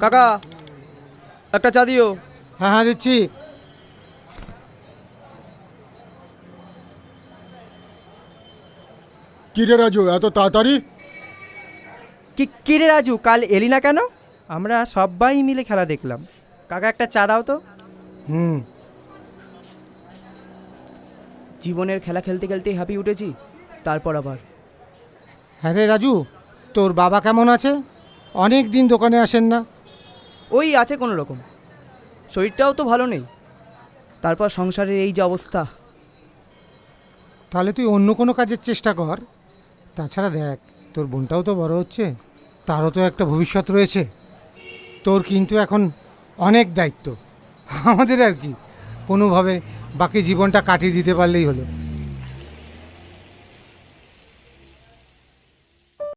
কাকা একটা চা দিও। হ্যাঁ হ্যাঁ দিচ্ছি। কি রে রাজু, এত তাড়াতাড়ি? কি রে রাজু, কাল এলি না কেন? আমরা সবাই মিলে খেলা দেখলাম। কাকা একটা চা দাও তো। হুম। জীবনের খেলা খেলতে খেলতেই হাঁপিয়ে উঠেছি, তারপর আবার। হ্যাঁ রে রাজু, তোর বাবা কেমন আছে? অনেক দিন দোকানে আসেন না। ওই আছে কোনো রকম, শরীরটাও তো ভালো নেই, তারপর সংসারের এই যে অবস্থা। তাহলে তুই অন্য কোনো কাজের চেষ্টা কর। তাছাড়া দেখ, তোর বোনটাও তো বড় হচ্ছে, তারও তো একটা ভবিষ্যৎ রয়েছে। তোর কিন্তু এখন অনেক দায়িত্ব। আমাদের আর কি, কোনোভাবে বাকি জীবনটা কাটিয়ে দিতে পারলেই হলো।